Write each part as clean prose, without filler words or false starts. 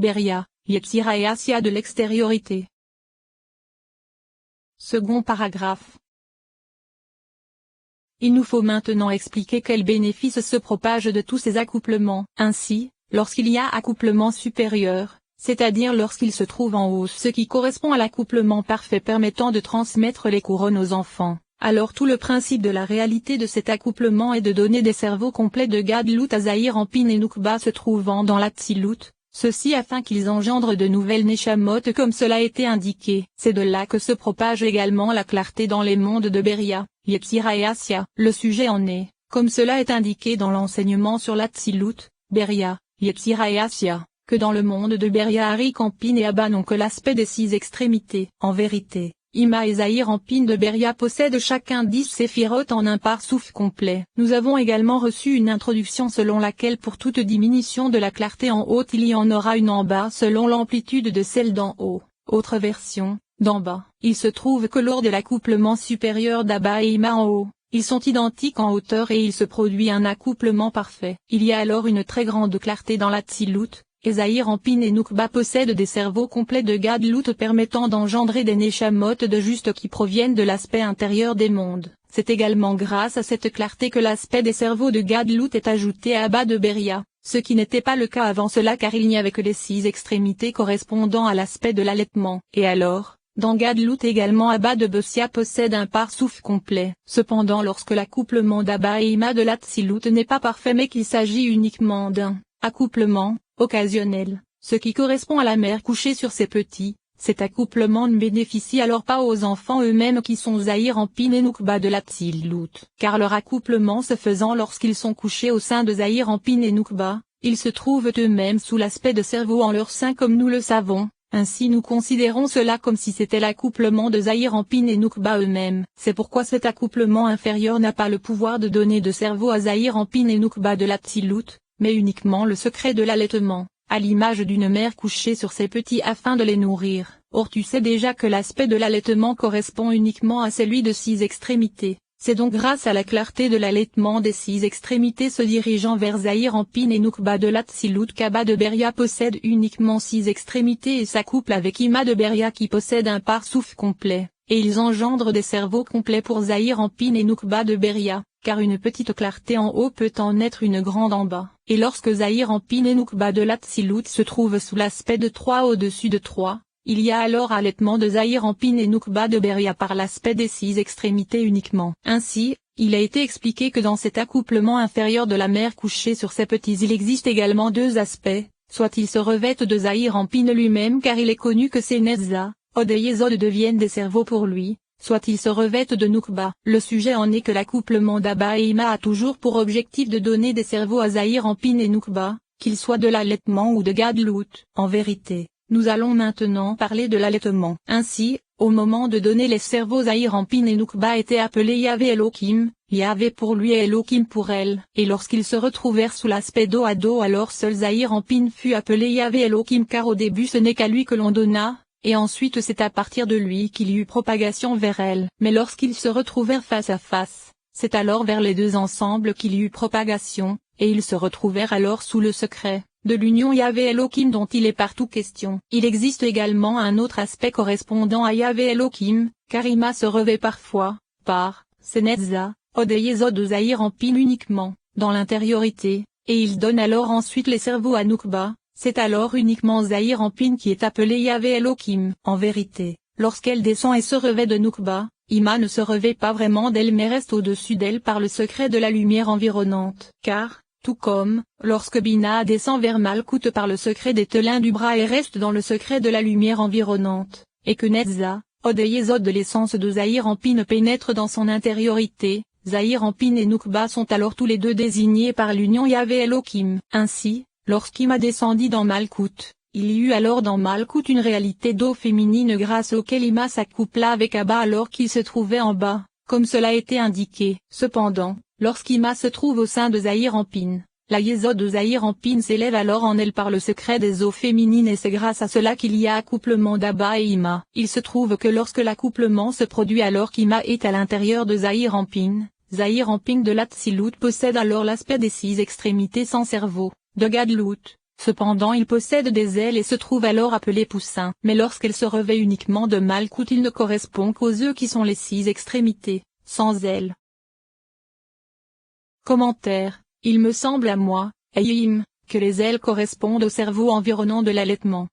Beria, Yetzira et Assia de l'extériorité. Second paragraphe. Il nous faut maintenant expliquer quels bénéfices se propagent de tous ces accouplements. Ainsi, lorsqu'il y a accouplement supérieur, c'est-à-dire lorsqu'il se trouve en haut, ce qui correspond à l'accouplement parfait permettant de transmettre les couronnes aux enfants, alors tout le principe de la réalité de cet accouplement est de donner des cerveaux complets de Gadlut à Zahir Anpin et Nukba se trouvant dans l'Atsilut, ceci afin qu'ils engendrent de nouvelles Neshamot comme cela a été indiqué. C'est de là que se propage également la clarté dans les mondes de Beria, Yetzira et Assia. Le sujet en est, comme cela est indiqué dans l'enseignement sur l'Atsilut, Beria, Yetzira et Assia, que dans le monde de Beria Arik Anpin et Abba n'ont que l'aspect des 6 extrémités. En vérité, Ima et Zahir Anpin de Beria possèdent chacun 10 séphirotes en un parsouf complet. Nous avons également reçu une introduction selon laquelle pour toute diminution de la clarté en haut il y en aura une en bas selon l'amplitude de celle d'en haut. Autre version, d'en bas. Il se trouve que lors de l'accouplement supérieur d'Abba et Ima en haut, ils sont identiques en hauteur et il se produit un accouplement parfait. Il y a alors une très grande clarté dans l'Atsilut. Et Zahir Anpin et Nukba possèdent des cerveaux complets de Gadlut permettant d'engendrer des Neshamot de juste qui proviennent de l'aspect intérieur des mondes. C'est également grâce à cette clarté que l'aspect des cerveaux de Gadlut est ajouté à Abba de Beria, ce qui n'était pas le cas avant cela car il n'y avait que les 6 extrémités correspondant à l'aspect de l'allaitement. Et alors, dans Gadlut également Abba de Bessia possède un parsouf complet. Cependant lorsque l'accouplement d'Abba et Ima de l'Atsilut n'est pas parfait mais qu'il s'agit uniquement d'un accouplement occasionnel, ce qui correspond à la mère couchée sur ses petits, cet accouplement ne bénéficie alors pas aux enfants eux-mêmes qui sont Zahir Anpin et Nukba de l'Atsilut, car leur accouplement se faisant lorsqu'ils sont couchés au sein de Zahir Anpin et Nukba, ils se trouvent eux-mêmes sous l'aspect de cerveau en leur sein comme nous le savons, ainsi nous considérons cela comme si c'était l'accouplement de Zahir Anpin et Nukba eux-mêmes. C'est pourquoi cet accouplement inférieur n'a pas le pouvoir de donner de cerveau à Zahir Anpin et Nukba de l'Atsilut, mais uniquement le secret de l'allaitement, à l'image d'une mère couchée sur ses petits afin de les nourrir. Or tu sais déjà que l'aspect de l'allaitement correspond uniquement à celui de 6 extrémités. C'est donc grâce à la clarté de l'allaitement des 6 extrémités se dirigeant vers Zahir Anpin et Nukba de l'Atsilut qu'Abba de Beria possède uniquement 6 extrémités et s'accouple avec Ima de Beria qui possède un parsouf complet, et ils engendrent des cerveaux complets pour Zahir Anpin et Nukba de Beria, car une petite clarté en haut peut en être une grande en bas. Et lorsque Zahir Anpin et Nukba de l'Atsilut se trouvent sous l'aspect de 3 au-dessus de 3, il y a alors allaitement de Zahir Anpin et Nukba de Beria par l'aspect des 6 extrémités uniquement. Ainsi, il a été expliqué que dans cet accouplement inférieur de la mère couchée sur ses petits il existe également 2 aspects, soit il se revête de Zahir Anpin lui-même car il est connu que ces Nezza, Od et Yesod deviennent des cerveaux pour lui, soit il se revête de Nukba. Le sujet en est que l'accouplement d'Abba et Ima a toujours pour objectif de donner des cerveaux à Zahir Anpin et Nukba, qu'ils soient de l'allaitement ou de Gadlut. En vérité, nous allons maintenant parler de l'allaitement. Ainsi, au moment de donner les cerveaux Zahir Anpin et Nukba étaient appelés Yahvé Elohim, Yahvé pour lui et Elohim pour elle. Et lorsqu'ils se retrouvèrent sous l'aspect dos à dos alors seul Zahir Anpin fut appelé Yahvé Elohim car au début ce n'est qu'à lui que l'on donna. Et ensuite c'est à partir de lui qu'il y eut propagation vers elle. Mais lorsqu'ils se retrouvèrent face à face, c'est alors vers les 2 ensemble qu'il y eut propagation, et ils se retrouvèrent alors sous le secret de l'union Yahvé Elohim dont il est partout question. Il existe également un autre aspect correspondant à Yahvé Elohim, car Ima se revêt parfois, par Senetza, Od et Yesod de Zahir Anpin uniquement, dans l'intériorité, et il donne alors ensuite les cerveaux à Nukba. C'est alors uniquement Zahir Anpin qui est appelé Yahvé Elohim. En vérité, lorsqu'elle descend et se revêt de Nukba, Ima ne se revêt pas vraiment d'elle mais reste au-dessus d'elle par le secret de la lumière environnante. Car, tout comme, lorsque Bina descend vers Malkout par le secret des telins du bras et reste dans le secret de la lumière environnante, et que Netza, Od et Yesod de l'essence de Zahir Anpin pénètre dans son intériorité, Zahir Anpin et Nukba sont alors tous les 2 désignés par l'union Yahvé Elohim. Ainsi, lorsqu'Ima descendit dans Malkout, il y eut alors dans Malkout une réalité d'eau féminine grâce auquel Ima s'accoupla avec Abba alors qu'il se trouvait en bas, comme cela a été indiqué. Cependant, lorsqu'Ima se trouve au sein de Zahir Anpin, la Yesod de Zahir Anpin s'élève alors en elle par le secret des eaux féminines et c'est grâce à cela qu'il y a accouplement d'Abba et Ima. Il se trouve que lorsque l'accouplement se produit alors qu'Ima est à l'intérieur de Zahir Anpin de l'Atsilut possède alors l'aspect des 6 extrémités sans cerveau, de Gadlut, Cependant ils possèdent des ailes et se trouvent alors appelés poussins. Mais lorsqu'elles se revêtent uniquement de Malkout, il ne correspond qu'aux œufs qui sont les 6 extrémités, sans ailes. Commentaire. Il me semble à moi, Ayim, que les ailes correspondent au cerveau environnant de l'allaitement.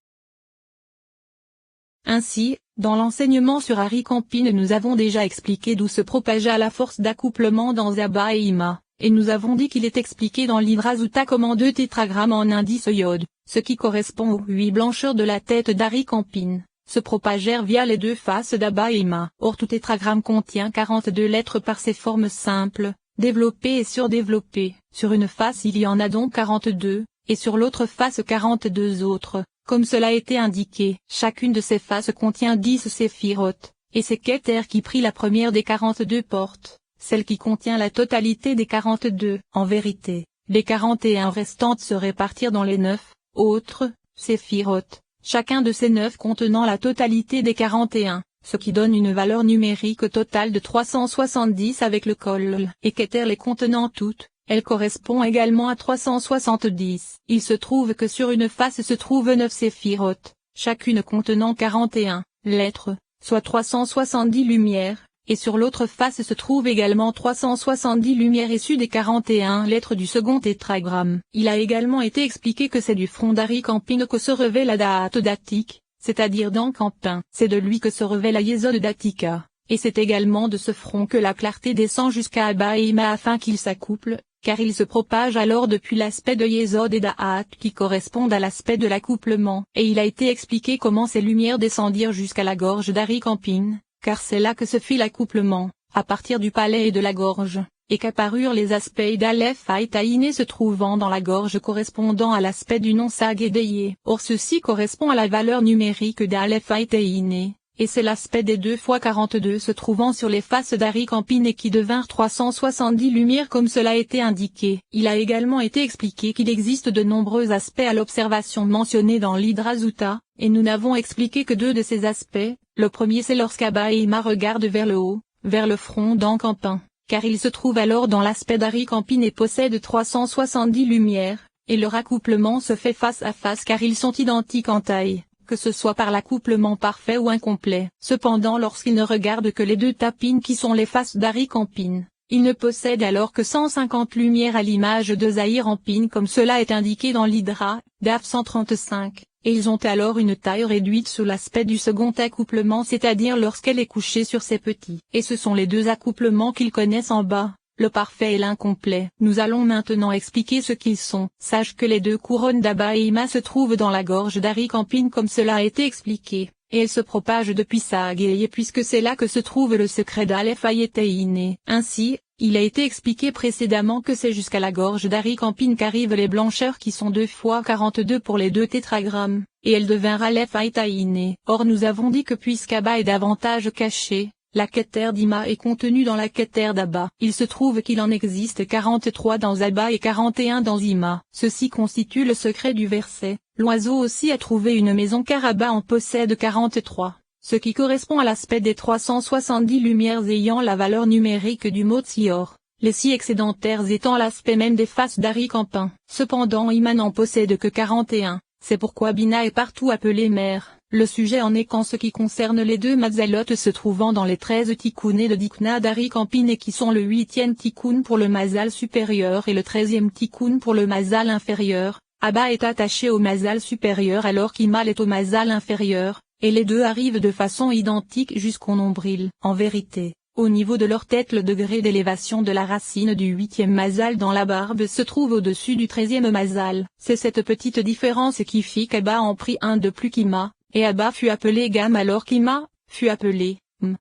Ainsi, dans l'enseignement sur Ari Campin nous avons déjà expliqué d'où se propagea la force d'accouplement dans Abba et Ima, et nous avons dit qu'il est expliqué dans l'Hydra Sutta comme en 2 tétragrammes en indice iode, ce qui correspond aux 8 blancheurs de la tête d'Ari Campin, se propagèrent via les 2 faces d'Abba et Ima. Or tout tétragramme contient 42 lettres par ses formes simples, développées et surdéveloppées. Sur une face il y en a donc 42, et sur l'autre face 42 autres. Comme cela a été indiqué, chacune de ces faces contient 10 séphirotes, et c'est Keter qui prit la première des 42 portes, celle qui contient la totalité des 42. En vérité, les 41 restantes se répartirent dans les 9 autres séphirotes, chacun de ces 9 contenant la totalité des 41, ce qui donne une valeur numérique totale de 370 avec le Kol, et Keter les contenant toutes. Elle correspond également à 370. Il se trouve que sur une face se trouvent 9 séphirotes, chacune contenant 41 lettres, soit 370 lumières, et sur l'autre face se trouvent également 370 lumières issues des 41 lettres du second tétragramme. Il a également été expliqué que c'est du front d'Ari Campin que se revêt la Da'at Datik, c'est-à-dire dans Campin. C'est de lui que se revêt la Yesod Datika, et c'est également de ce front que la clarté descend jusqu'à Abba et Ima afin qu'ils s'accouplent, car il se propage alors depuis l'aspect de Yesod et Da'at qui correspondent à l'aspect de l'accouplement. Et il a été expliqué comment ces lumières descendirent jusqu'à la gorge d'Ari Campin, car c'est là que se fit l'accouplement, à partir du palais et de la gorge, et qu'apparurent les aspects d'Aleph Aïtaïné se trouvant dans la gorge correspondant à l'aspect du nom Sag et Deyé. Or ceci correspond à la valeur numérique d'Aleph Aïtaïné. Et c'est l'aspect des 2 fois 42 se trouvant sur les faces d'Ari Campin et qui devinrent 370 lumières comme cela a été indiqué. Il a également été expliqué qu'il existe de nombreux aspects à l'observation mentionnés dans l'Hydra Sutta, et nous n'avons expliqué que 2 de ces aspects. Le premier c'est lorsqu'Abba et Ima regardent vers le haut, vers le front d'Ancampin, car il se trouve alors dans l'aspect d'Ari Campin et possède 370 lumières, et leur accouplement se fait face à face car ils sont identiques en taille, que ce soit par l'accouplement parfait ou incomplet. Cependant lorsqu'il ne regarde que les 2 tapines qui sont les faces d'Ari Campin, il ne possède alors que 150 lumières à l'image de Zahir Ampin comme cela est indiqué dans l'Hydra, DAF 135, et ils ont alors une taille réduite sous l'aspect du second accouplement c'est-à-dire lorsqu'elle est couchée sur ses petits. Et ce sont les 2 accouplements qu'ils connaissent en bas, le parfait et l'incomplet. Nous allons maintenant expliquer ce qu'ils sont. Sache que les 2 couronnes d'Abba et Ima se trouvent dans la gorge d'Ari Campin comme cela a été expliqué, et elles se propagent depuis Sag et Deyé puisque c'est là que se trouve le secret d'Aleph Aïtaïné. Ainsi, il a été expliqué précédemment que c'est jusqu'à la gorge d'Ari Campin qu'arrivent les blancheurs qui sont 2 fois 42 pour les 2 tétragrammes, et elles devinrent Aleph Aïtaïné. Or nous avons dit que puisqu'Abba est davantage caché, la Keter d'Ima est contenue dans la Keter d'Abba. Il se trouve qu'il en existe 43 dans Abba et 41 dans Ima. Ceci constitue le secret du verset. L'oiseau aussi a trouvé une maison car Abba en possède 43, ce qui correspond à l'aspect des 370 lumières ayant la valeur numérique du mot Tsior, les 6 excédentaires étant l'aspect même des faces d'Ari Campin. Cependant Ima n'en possède que 41, c'est pourquoi Bina est partout appelée mère. Le sujet en est qu'en ce qui concerne les 2 mazalotes se trouvant dans les 13 tikkunés de Dikna d'Ari Campin et qui sont le 8e tikkun pour le mazal supérieur et le 13e tikkun pour le mazal inférieur, Abba est attaché au mazal supérieur alors qu'Ima est au mazal inférieur, et les 2 arrivent de façon identique jusqu'au nombril. En vérité, au niveau de leur tête le degré d'élévation de la racine du 8e mazal dans la barbe se trouve au-dessus du 13e mazal. C'est cette petite différence qui fit qu'Abba en prit un de plus qu'Ima, et Abba fut appelé Gam alors qu'Ima fut appelé M.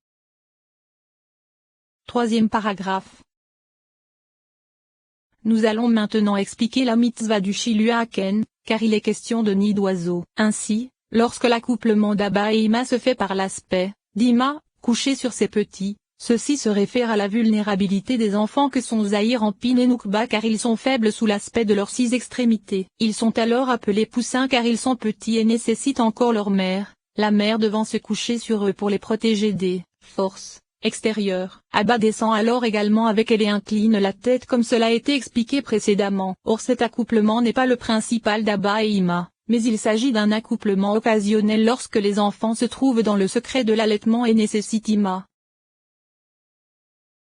3e paragraphe. Nous allons maintenant expliquer la mitzvah du Shiluaken, car il est question de nid d'oiseau. Ainsi, lorsque l'accouplement d'Abba et Ima se fait par l'aspect d'Ima, couché sur ses petits, ceci se réfère à la vulnérabilité des enfants que sont Zahir Ampin et Nukba car ils sont faibles sous l'aspect de leurs 6 extrémités. Ils sont alors appelés poussins car ils sont petits et nécessitent encore leur mère, la mère devant se coucher sur eux pour les protéger des forces extérieur. Abba descend alors également avec elle et incline la tête comme cela a été expliqué précédemment. Or cet accouplement n'est pas le principal d'Abba et Ima, mais il s'agit d'un accouplement occasionnel lorsque les enfants se trouvent dans le secret de l'allaitement et nécessitent Ima.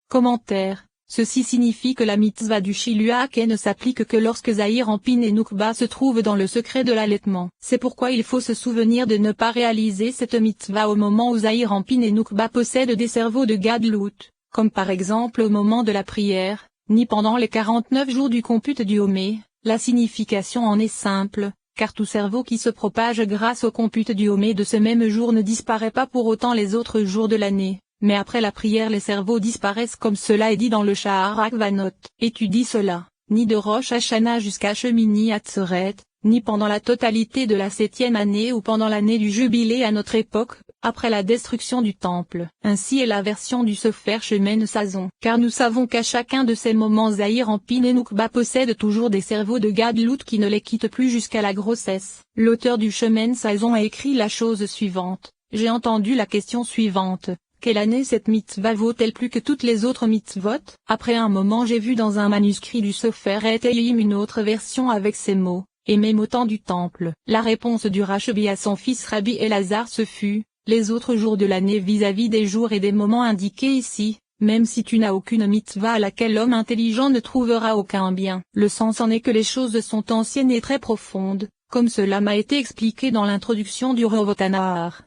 Commentaire. Ceci signifie que la mitzvah du Shiluake ne s'applique que lorsque Zahir Anpin et Noukba se trouvent dans le secret de l'allaitement. C'est pourquoi il faut se souvenir de ne pas réaliser cette mitzvah au moment où Zahir Anpin et Noukba possèdent des cerveaux de Gadlut, comme par exemple au moment de la prière, ni pendant les 49 jours du compute du Homé. La signification en est simple, car tout cerveau qui se propage grâce au compute du Homé de ce même jour ne disparaît pas pour autant les autres jours de l'année. Mais après la prière les cerveaux disparaissent comme cela est dit dans le Shaharak Vanot. Étudie cela, ni de Rosh Hashanah jusqu'à Shemini Atzeret, ni pendant la totalité de la 7e année ou pendant l'année du jubilé à notre époque, après la destruction du temple. Ainsi est la version du Sefer Shemen Sazon. Car nous savons qu'à chacun de ces moments Zahir Anpin et Noukba possèdent toujours des cerveaux de Gadlut qui ne les quittent plus jusqu'à la grossesse. L'auteur du Shemen Sazon a écrit la chose suivante. J'ai entendu la question suivante. Quelle année cette mitzvah vaut-elle plus que toutes les autres mitzvot? Après un moment j'ai vu dans un manuscrit du Sefer Etayim une autre version avec ces mots, et même au temps du temple. La réponse du Rashbi à son fils Rabbi Elazar ce fut, les autres jours de l'année vis-à-vis des jours et des moments indiqués ici, même si tu n'as aucune mitzvah à laquelle l'homme intelligent ne trouvera aucun bien. Le sens en est que les choses sont anciennes et très profondes, comme cela m'a été expliqué dans l'introduction du Revotanahar.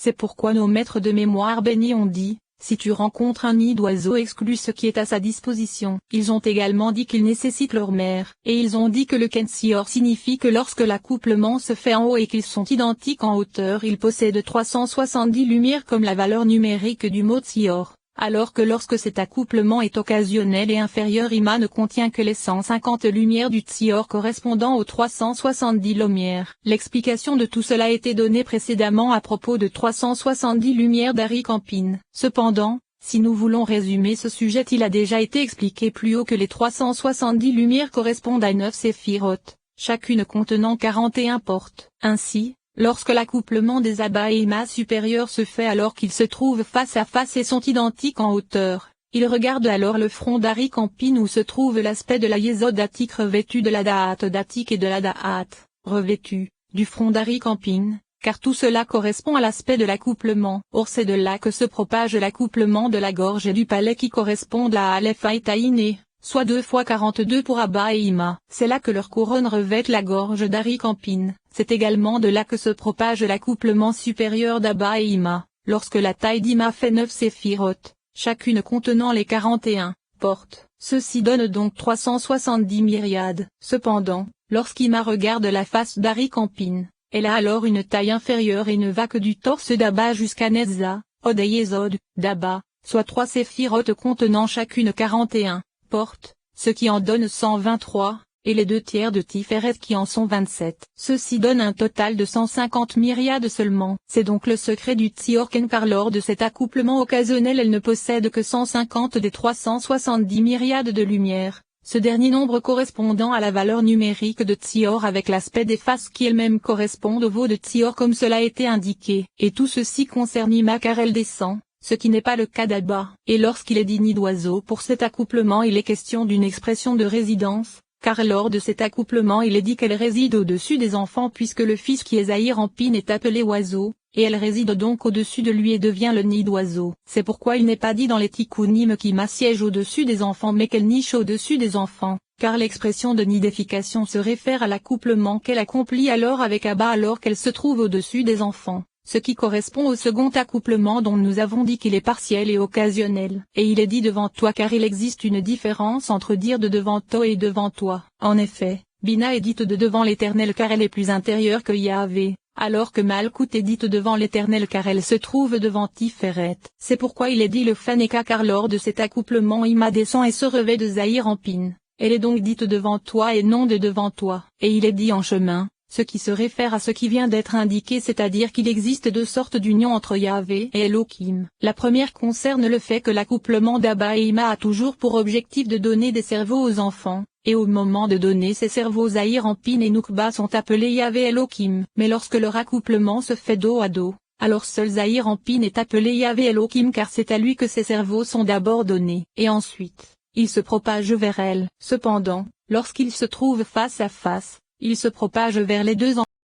C'est pourquoi nos maîtres de mémoire bénis ont dit, si tu rencontres un nid d'oiseau exclus ce qui est à sa disposition. Ils ont également dit qu'ils nécessitent leur mère. Et ils ont dit que le Kensior signifie que lorsque l'accouplement se fait en haut et qu'ils sont identiques en hauteur ils possèdent 370 lumières comme la valeur numérique du mot Tsior. Alors que lorsque cet accouplement est occasionnel et inférieur Ima ne contient que les 150 lumières du Tsior correspondant aux 370 lumières. L'explication de tout cela a été donnée précédemment à propos de 370 lumières d'Ari Anpin. Cependant, si nous voulons résumer ce sujet il a déjà été expliqué plus haut que les 370 lumières correspondent à 9 séphiroth, chacune contenant 41 portes. Ainsi, lorsque l'accouplement des Abba et Ima supérieurs se fait alors qu'ils se trouvent face à face et sont identiques en hauteur, ils regardent alors le front d'Ari Anpin où se trouve l'aspect de la Yesod Datik revêtu de la Da'at Datik et de la Da'at, revêtu, du front d'Ari Anpin, car tout cela correspond à l'aspect de l'accouplement. Or c'est de là que se propage l'accouplement de la gorge et du palais qui correspondent à Aleph Aïtaïné, soit 2 fois 42 pour Abba et Ima. C'est là que leur couronne revêt la gorge d'Ari Anpin. C'est également de là que se propage l'accouplement supérieur d'Abba et Ima, lorsque la taille d'Ima fait 9 séphiroth, chacune contenant les 41 portes. Ceci donne donc 370 myriades. Cependant, lorsqu'Ima regarde la face d'Ari Anpin, elle a alors une taille inférieure et ne va que du torse d'Abba jusqu'à Netza, Od et Yesod, d'Abba, soit 3 séphiroth contenant chacune 41 portes, ce qui en donne 123. Et les 2 tiers de Tiferet qui en sont 27. Ceci donne un total de 150 myriades seulement. C'est donc le secret du Tsiorken car lors de cet accouplement occasionnel elle ne possède que 150 des 370 myriades de lumière, ce dernier nombre correspondant à la valeur numérique de Tsior avec l'aspect des faces qui elles-mêmes correspondent au veau de Tsior comme cela a été indiqué. Et tout ceci concerne Ima car elle descend, ce qui n'est pas le cas d'Abba. Et lorsqu'il est dit nid d'oiseau pour cet accouplement il est question d'une expression de résidence. Car lors de cet accouplement il est dit qu'elle réside au-dessus des enfants puisque le fils qui est Zahir Anpin est appelé oiseau, et elle réside donc au-dessus de lui et devient le nid d'oiseau. C'est pourquoi il n'est pas dit dans les Tikkunim qu'Ima siège au-dessus des enfants mais qu'elle niche au-dessus des enfants, car l'expression de nidification se réfère à l'accouplement qu'elle accomplit alors avec Abba alors qu'elle se trouve au-dessus des enfants. Ce qui correspond au second accouplement dont nous avons dit qu'il est partiel et occasionnel. Et il est dit devant toi car il existe une différence entre dire de devant toi et devant toi. En effet, Bina est dite de devant l'Éternel car elle est plus intérieure que Yahvé, alors que Malkout est dite devant l'Éternel car elle se trouve devant Tiferet. C'est pourquoi il est dit le Faneka car lors de cet accouplement Ima descend et se revêt de Zahir Anpin. Elle est donc dite devant toi et non de devant toi. Et il est dit en chemin. Ce qui se réfère à ce qui vient d'être indiqué c'est-à-dire qu'il existe 2 sortes d'union entre Yahvé et Elohim. La première concerne le fait que l'accouplement d'Abba et Ima a toujours pour objectif de donner des cerveaux aux enfants, et au moment de donner ces cerveaux Zahir Anpin et Noukba sont appelés Yahvé Elohim. Mais lorsque leur accouplement se fait dos à dos, alors seul Zahir Ampine est appelé Yahvé Elohim car c'est à lui que ses cerveaux sont d'abord donnés. Et ensuite, il se propage vers elle. Cependant, lorsqu'ils se trouvent face à face, il se propage vers les deux